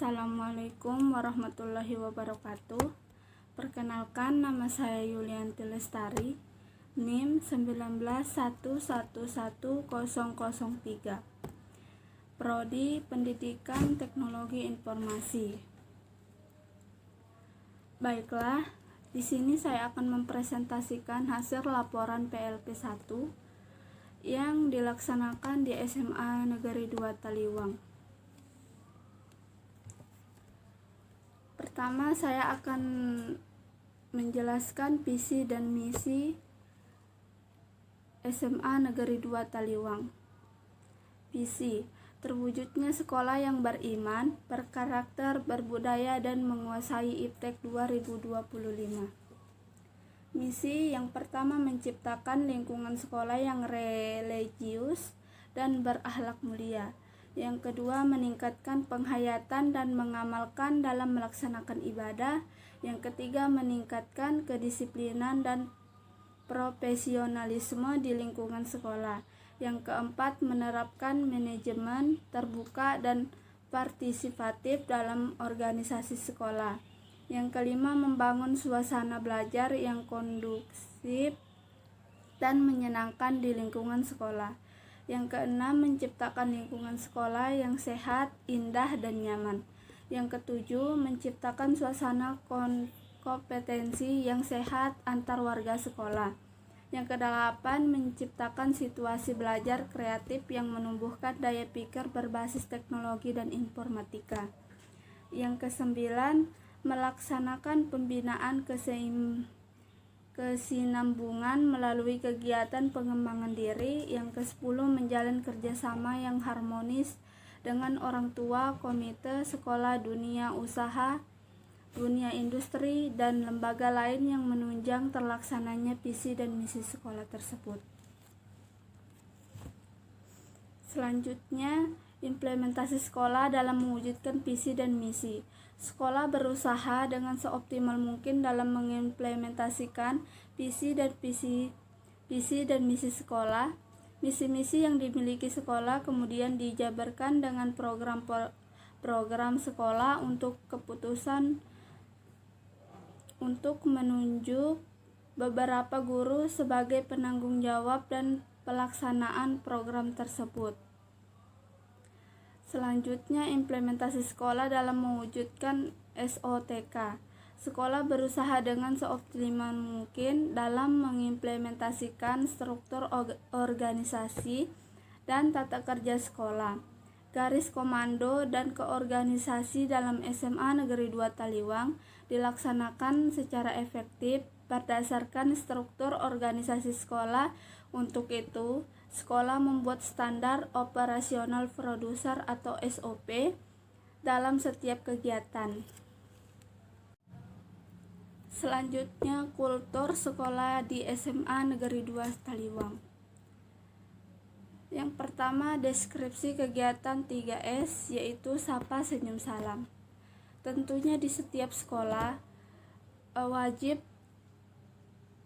Assalamualaikum warahmatullahi wabarakatuh. Perkenalkan, nama saya Yulianti Lestari, NIM 191111003. Prodi Pendidikan Teknologi Informasi. Baiklah, di sini saya akan mempresentasikan hasil laporan PLP 1 yang dilaksanakan di SMA Negeri 2 Taliwang. Pertama, saya akan menjelaskan visi dan misi SMA Negeri 2 Taliwang. Visi: terwujudnya sekolah yang beriman, berkarakter, berbudaya, dan menguasai IPTEK 2025. Misi yang pertama, menciptakan lingkungan sekolah yang religius dan berakhlak mulia. Yang kedua, meningkatkan penghayatan dan mengamalkan dalam melaksanakan ibadah. Yang ketiga, meningkatkan kedisiplinan dan profesionalisme di lingkungan sekolah. Yang keempat, menerapkan manajemen terbuka dan partisipatif dalam organisasi sekolah. Yang kelima, membangun suasana belajar yang kondusif dan menyenangkan di lingkungan sekolah. Yang keenam, menciptakan lingkungan sekolah yang sehat, indah, dan nyaman. Yang ketujuh, menciptakan suasana kompetensi yang sehat antar warga sekolah. Yang kedelapan, menciptakan situasi belajar kreatif yang menumbuhkan daya pikir berbasis teknologi dan informatika. Yang kesembilan, melaksanakan pembinaan kesinambungan melalui kegiatan pengembangan diri. Yang ke-10, menjalin kerjasama yang harmonis dengan orang tua, komite, sekolah, dunia usaha, dunia industri, dan lembaga lain yang menunjang terlaksananya visi dan misi sekolah tersebut. Selanjutnya, implementasi sekolah dalam mewujudkan visi dan misi. Sekolah berusaha dengan seoptimal mungkin dalam mengimplementasikan visi dan misi sekolah. Misi-misi yang dimiliki sekolah kemudian dijabarkan dengan program sekolah untuk menunjuk beberapa guru sebagai penanggung jawab dan pelaksanaan program tersebut. Selanjutnya, implementasi sekolah dalam mewujudkan SOTK. Sekolah berusaha dengan seoptimal mungkin dalam mengimplementasikan struktur organisasi dan tata kerja sekolah. Garis komando dan keorganisasi dalam SMA Negeri 2 Taliwang dilaksanakan secara efektif berdasarkan struktur organisasi sekolah. Untuk itu, sekolah membuat standar operasional produser atau SOP dalam setiap kegiatan. Selanjutnya, kultur sekolah di SMA Negeri 2 Taliwang. Yang pertama, deskripsi kegiatan 3S, yaitu sapa, senyum, salam. Tentunya di setiap sekolah wajib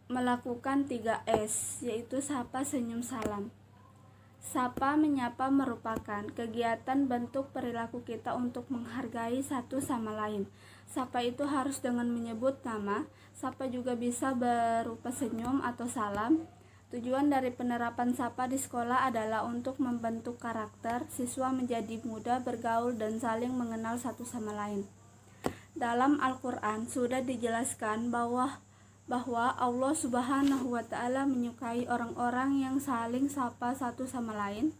melakukan 3S, yaitu sapa, senyum, salam. Sapa menyapa merupakan kegiatan bentuk perilaku kita untuk menghargai satu sama lain. Sapa itu harus dengan menyebut nama. Sapa juga bisa berupa senyum atau salam. Tujuan dari penerapan sapa di sekolah adalah untuk membentuk karakter siswa menjadi mudah bergaul dan saling mengenal satu sama lain. Dalam Al-Quran sudah dijelaskan bahwa Allah Subhanahu wa Ta'ala menyukai orang-orang yang saling sapa satu sama lain.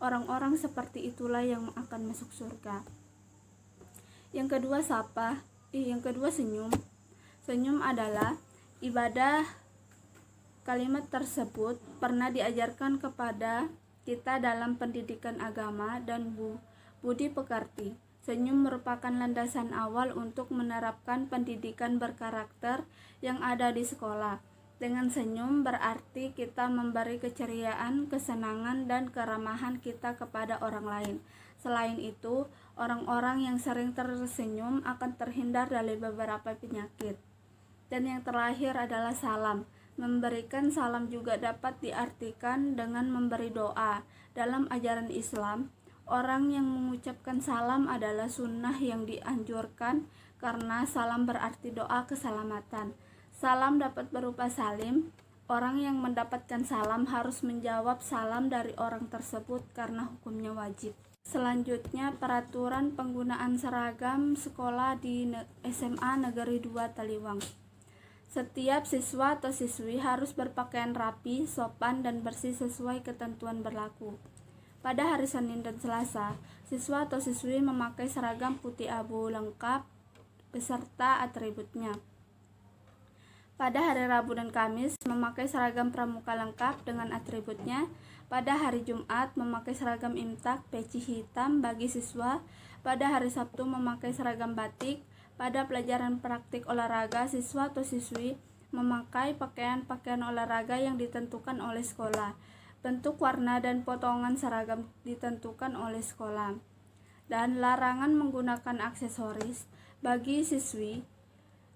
Orang-orang seperti itulah yang akan masuk surga. Yang kedua senyum. Senyum adalah ibadah. Kalimat tersebut pernah diajarkan kepada kita dalam pendidikan agama dan budi pekerti. Senyum merupakan landasan awal untuk menerapkan pendidikan berkarakter yang ada di sekolah. Dengan senyum berarti kita memberi keceriaan, kesenangan, dan keramahan kita kepada orang lain. Selain itu, orang-orang yang sering tersenyum akan terhindar dari beberapa penyakit. Dan yang terakhir adalah salam. Memberikan salam juga dapat diartikan dengan memberi doa. Dalam ajaran Islam, Orang yang mengucapkan salam adalah sunnah yang dianjurkan karena salam berarti doa keselamatan. Salam dapat berupa salim. Orang yang mendapatkan salam harus menjawab salam dari orang tersebut karena hukumnya wajib. Selanjutnya, peraturan penggunaan seragam sekolah di SMA Negeri 2 Taliwang. Setiap siswa atau siswi harus berpakaian rapi, sopan, dan bersih sesuai ketentuan berlaku. Pada hari Senin dan Selasa, siswa atau siswi memakai seragam putih abu lengkap beserta atributnya. Pada hari Rabu dan Kamis, memakai seragam pramuka lengkap dengan atributnya. Pada hari Jumat, memakai seragam imtak peci hitam bagi siswa. Pada hari Sabtu, memakai seragam batik. Pada pelajaran praktik olahraga, siswa atau siswi memakai pakaian olahraga yang ditentukan oleh sekolah. Bentuk, warna, dan potongan seragam ditentukan oleh sekolah. Dan larangan menggunakan aksesoris. Bagi siswi,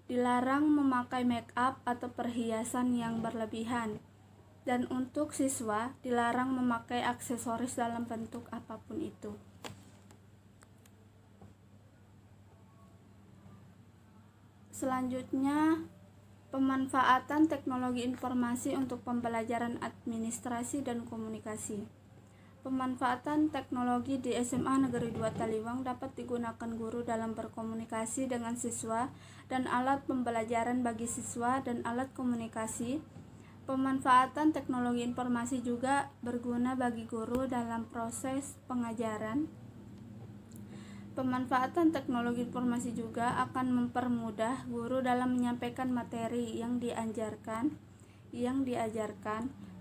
dilarang memakai make up atau perhiasan yang berlebihan. Dan untuk siswa, dilarang memakai aksesoris dalam bentuk apapun itu. Selanjutnya, pemanfaatan teknologi informasi untuk pembelajaran administrasi dan komunikasi. Pemanfaatan teknologi di SMA Negeri 2 Taliwang dapat digunakan guru dalam berkomunikasi dengan siswa dan alat pembelajaran bagi siswa dan alat komunikasi. Pemanfaatan teknologi informasi juga berguna bagi guru dalam proses pengajaran. Pemanfaatan teknologi informasi juga akan mempermudah guru dalam menyampaikan materi yang diajarkan,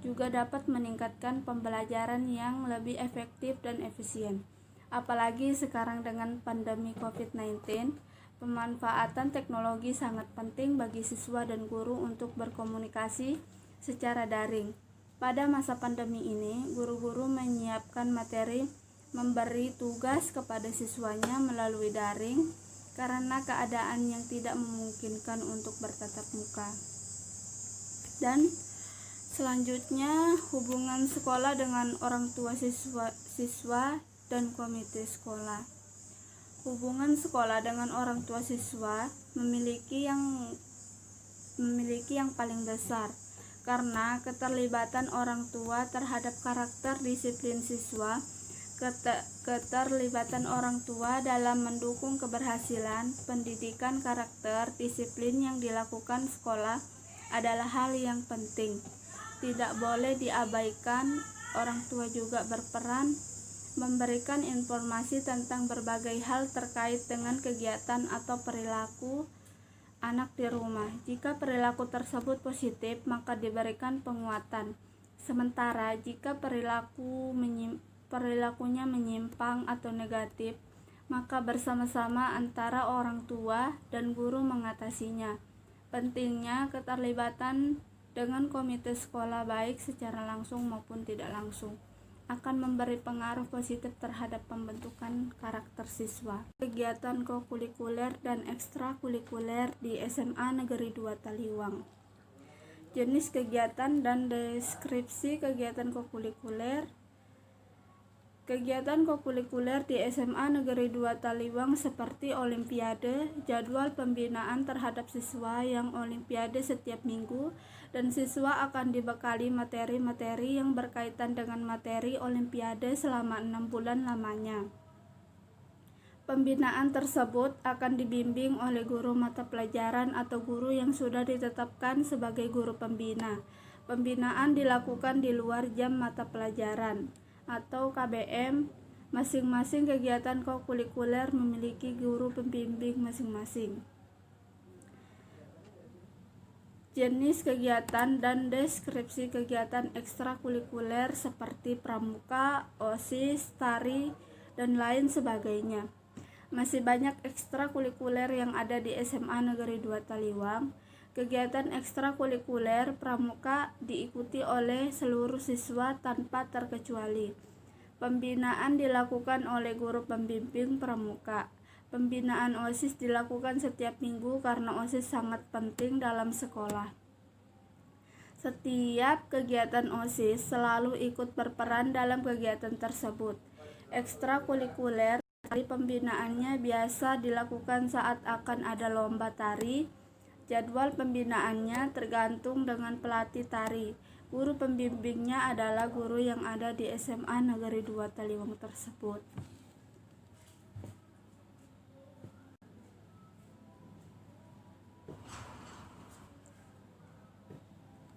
juga dapat meningkatkan pembelajaran yang lebih efektif dan efisien. Apalagi sekarang dengan pandemi COVID-19, pemanfaatan teknologi sangat penting bagi siswa dan guru untuk berkomunikasi secara daring. Pada masa pandemi ini, guru-guru menyiapkan materi, memberi tugas kepada siswanya melalui daring karena keadaan yang tidak memungkinkan untuk bertatap muka. Dan selanjutnya, hubungan sekolah dengan orang tua siswa dan komite sekolah. Hubungan sekolah dengan orang tua siswa memiliki yang paling besar karena keterlibatan orang tua terhadap karakter disiplin siswa. Keterlibatan orang tua dalam mendukung keberhasilan pendidikan karakter disiplin yang dilakukan sekolah adalah hal yang penting. Tidak boleh diabaikan. Orang tua juga berperan memberikan informasi tentang berbagai hal terkait dengan kegiatan atau perilaku anak di rumah. Jika perilaku tersebut positif, maka diberikan penguatan. Sementara jika perilakunya menyimpang atau negatif, maka bersama-sama antara orang tua dan guru mengatasinya. Pentingnya keterlibatan dengan komite sekolah baik secara langsung maupun tidak langsung akan memberi pengaruh positif terhadap pembentukan karakter siswa. Kegiatan kokurikuler dan ekstrakurikuler di SMA Negeri 2 Taliwang. Jenis kegiatan dan deskripsi kegiatan kokurikuler. Kegiatan kokurikuler di SMA Negeri 2 Taliwang seperti Olimpiade, jadwal pembinaan terhadap siswa yang Olimpiade setiap minggu, dan siswa akan dibekali materi-materi yang berkaitan dengan materi Olimpiade selama 6 bulan lamanya. Pembinaan tersebut akan dibimbing oleh guru mata pelajaran atau guru yang sudah ditetapkan sebagai guru pembina. Pembinaan dilakukan di luar jam mata pelajaran atau KBM. Masing-masing kegiatan kokurikuler memiliki guru pembimbing masing-masing. Jenis kegiatan dan deskripsi kegiatan ekstrakurikuler seperti pramuka, OSIS, tari, dan lain sebagainya. Masih banyak ekstrakurikuler yang ada di SMA Negeri 2 Taliwang. Kegiatan ekstrakurikuler pramuka diikuti oleh seluruh siswa tanpa terkecuali. Pembinaan dilakukan oleh guru pembimbing pramuka. Pembinaan OSIS dilakukan setiap minggu karena OSIS sangat penting dalam sekolah. Setiap kegiatan OSIS selalu ikut berperan dalam kegiatan tersebut. Ekstrakurikuler tari pembinaannya biasa dilakukan saat akan ada lomba tari. Jadwal pembinaannya tergantung dengan pelatih tari. Guru pembimbingnya adalah guru yang ada di SMA Negeri 2 Taliwang tersebut.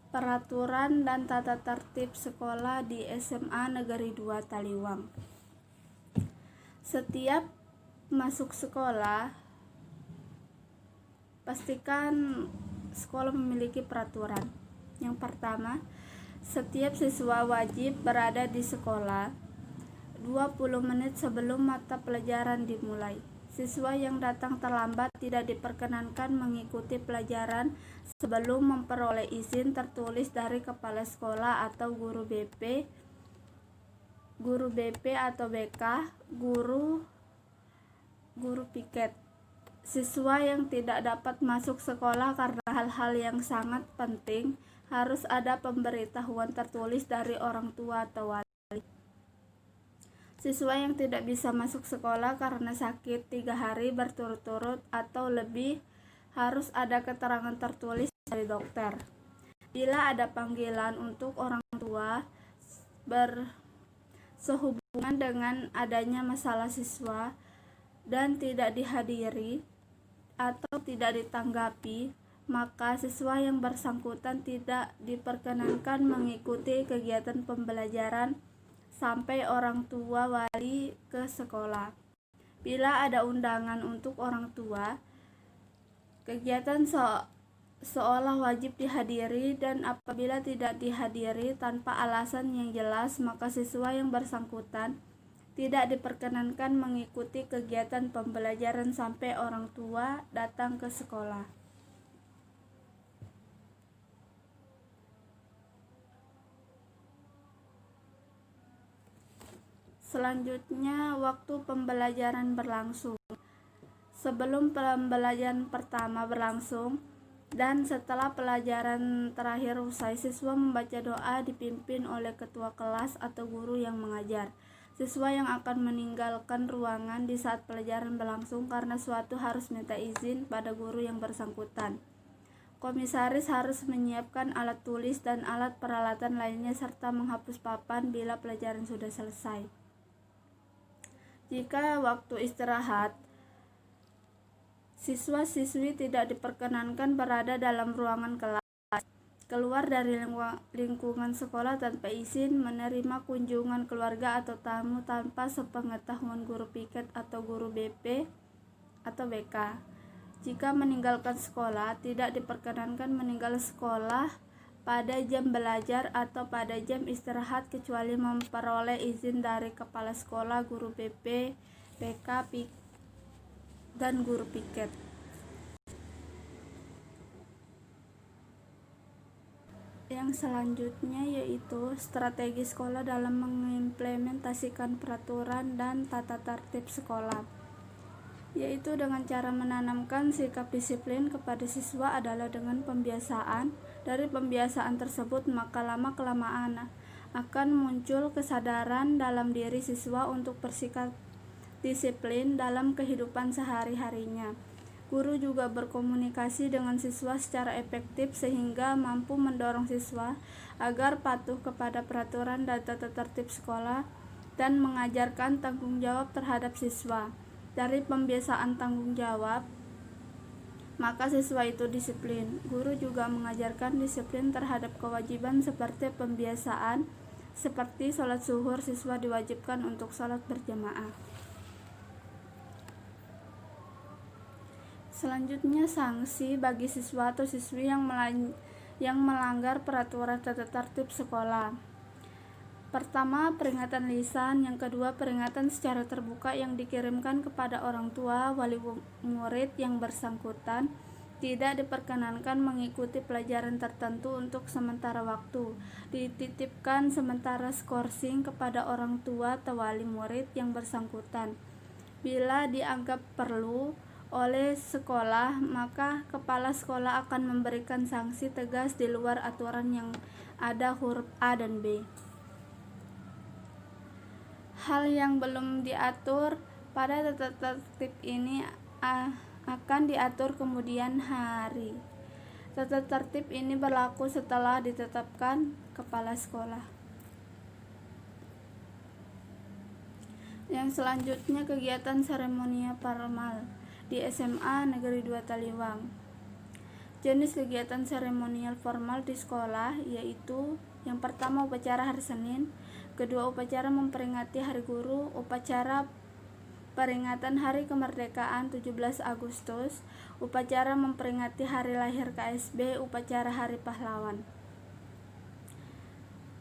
Peraturan dan tata tertib sekolah di SMA Negeri 2 Taliwang. Setiap masuk sekolah, pastikan sekolah memiliki peraturan. Yang pertama, setiap siswa wajib berada di sekolah 20 menit sebelum mata pelajaran dimulai. Siswa yang datang terlambat tidak diperkenankan mengikuti pelajaran sebelum memperoleh izin tertulis dari kepala sekolah atau guru BP atau BK, guru piket. Siswa yang tidak dapat masuk sekolah karena hal-hal yang sangat penting harus ada pemberitahuan tertulis dari orang tua atau wali. Siswa yang tidak bisa masuk sekolah karena sakit 3 hari berturut-turut atau lebih harus ada keterangan tertulis dari dokter. Bila ada panggilan untuk orang tua sehubungan dengan adanya masalah siswa dan tidak dihadiri atau tidak ditanggapi, maka siswa yang bersangkutan tidak diperkenankan mengikuti kegiatan pembelajaran sampai orang tua wali ke sekolah. Bila ada undangan untuk orang tua, kegiatan seolah wajib dihadiri, dan apabila tidak dihadiri tanpa alasan yang jelas, maka siswa yang bersangkutan tidak diperkenankan mengikuti kegiatan pembelajaran sampai orang tua datang ke sekolah. Selanjutnya, waktu pembelajaran berlangsung. Sebelum pembelajaran pertama berlangsung dan setelah pelajaran terakhir usai, siswa membaca doa dipimpin oleh ketua kelas atau guru yang mengajar. Siswa yang akan meninggalkan ruangan di saat pelajaran berlangsung karena suatu harus minta izin pada guru yang bersangkutan. Komisaris harus menyiapkan alat tulis dan alat peralatan lainnya serta menghapus papan bila pelajaran sudah selesai. Jika waktu istirahat, siswa-siswi tidak diperkenankan berada dalam ruangan kelas, keluar dari lingkungan sekolah tanpa izin, menerima kunjungan keluarga atau tamu tanpa sepengetahuan guru piket atau guru BP atau BK. Jika meninggalkan sekolah, tidak diperkenankan meninggal sekolah pada jam belajar atau pada jam istirahat kecuali memperoleh izin dari kepala sekolah, guru BP, BK, dan guru piket. Yang selanjutnya yaitu strategi sekolah dalam mengimplementasikan peraturan dan tata tertib sekolah, yaitu dengan cara menanamkan sikap disiplin kepada siswa adalah dengan pembiasaan. Dari pembiasaan tersebut, maka lama-kelamaan akan muncul kesadaran dalam diri siswa untuk bersikap disiplin dalam kehidupan sehari-harinya. Guru juga berkomunikasi dengan siswa secara efektif sehingga mampu mendorong siswa agar patuh kepada peraturan dan tata tertib sekolah dan mengajarkan tanggung jawab terhadap siswa. Dari pembiasaan tanggung jawab, maka siswa itu disiplin. Guru juga mengajarkan disiplin terhadap kewajiban seperti pembiasaan, seperti sholat zuhur, siswa diwajibkan untuk sholat berjamaah. Selanjutnya, sanksi bagi siswa atau siswi yang melanggar peraturan tata tertib sekolah. Pertama, peringatan lisan. Yang kedua, peringatan secara terbuka yang dikirimkan kepada orang tua, wali murid yang bersangkutan. Tidak diperkenankan mengikuti pelajaran tertentu untuk sementara waktu. Dititipkan sementara skorsing kepada orang tua atau wali murid yang bersangkutan. Bila dianggap perlu oleh sekolah, maka kepala sekolah akan memberikan sanksi tegas di luar aturan yang ada huruf A dan B. Hal yang belum diatur pada tata tertib ini akan diatur kemudian hari. Tata tertib ini berlaku setelah ditetapkan kepala sekolah. Yang selanjutnya kegiatan seremonial formal di SMA Negeri 2 Taliwang. Jenis kegiatan seremonial formal di sekolah yaitu yang pertama upacara hari Senin, kedua upacara memperingati Hari Guru, upacara peringatan Hari Kemerdekaan 17 Agustus, upacara memperingati Hari Lahir KSB, upacara Hari Pahlawan.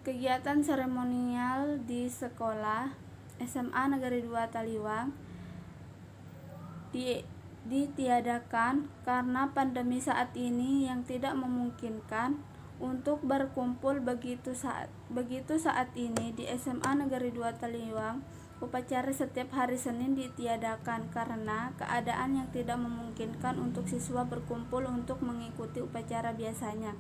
Kegiatan seremonial di sekolah SMA Negeri 2 Taliwang ditiadakan karena pandemi saat ini yang tidak memungkinkan untuk berkumpul. Begitu saat ini di SMA Negeri 2 Taliwang, upacara setiap hari Senin ditiadakan karena keadaan yang tidak memungkinkan untuk siswa berkumpul untuk mengikuti upacara biasanya.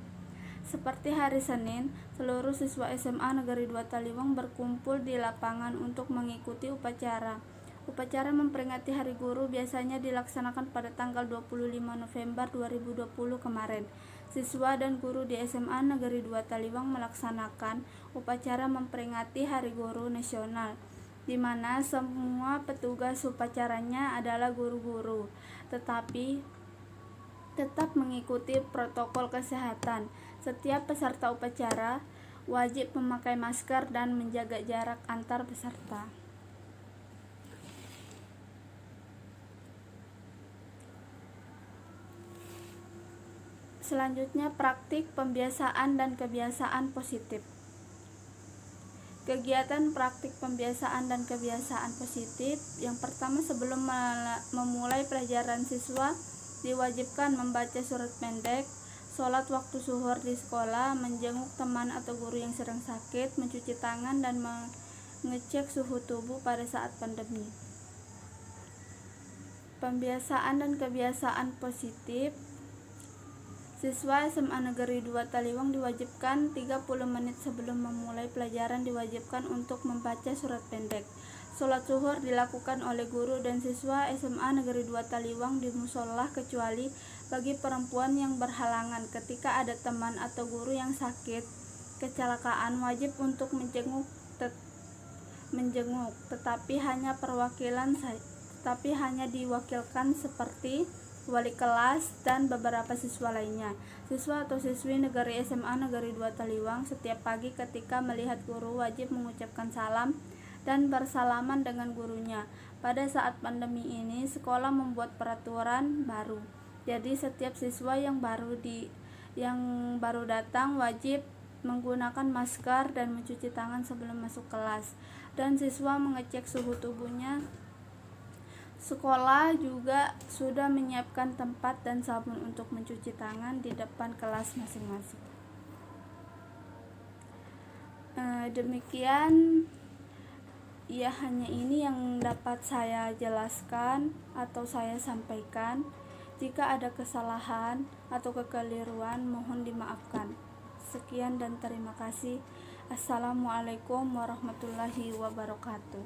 Seperti hari Senin, seluruh siswa SMA Negeri 2 Taliwang berkumpul di lapangan untuk mengikuti upacara. Upacara memperingati Hari Guru biasanya dilaksanakan pada tanggal 25 November 2020 kemarin. Siswa dan guru di SMA Negeri 2 Taliwang melaksanakan upacara memperingati Hari Guru Nasional, di mana semua petugas upacaranya adalah guru-guru, tetapi tetap mengikuti protokol kesehatan. Setiap peserta upacara wajib memakai masker dan menjaga jarak antar peserta. Selanjutnya praktik pembiasaan dan kebiasaan positif. Kegiatan praktik pembiasaan dan kebiasaan positif. Yang pertama, sebelum memulai pelajaran siswa diwajibkan membaca surat pendek, sholat waktu zuhur di sekolah, menjenguk teman atau guru yang sedang sakit, mencuci tangan, dan mengecek suhu tubuh pada saat pandemi. Pembiasaan dan kebiasaan positif. Siswa SMA Negeri 2 Taliwang diwajibkan 30 menit sebelum memulai pelajaran diwajibkan untuk membaca surat pendek. Sholat zuhur dilakukan oleh guru dan siswa SMA Negeri 2 Taliwang di musola kecuali bagi perempuan yang berhalangan. Ketika ada teman atau guru yang sakit kecelakaan wajib untuk menjenguk, tetapi hanya diwakilkan seperti wali kelas dan beberapa siswa lainnya. Siswa atau siswi negeri SMA Negeri 2 Taliwang setiap pagi ketika melihat guru wajib mengucapkan salam dan bersalaman dengan gurunya. Pada saat pandemi ini, sekolah membuat peraturan baru. Jadi setiap siswa yang baru datang wajib menggunakan masker dan mencuci tangan sebelum masuk kelas. Dan siswa mengecek suhu tubuhnya. Sekolah juga sudah menyiapkan tempat dan sabun untuk mencuci tangan di depan kelas masing-masing. Demikian ya, hanya ini yang dapat saya jelaskan atau saya sampaikan. Jika ada kesalahan atau kekeliruan mohon dimaafkan. Sekian dan terima kasih. Assalamualaikum warahmatullahi wabarakatuh.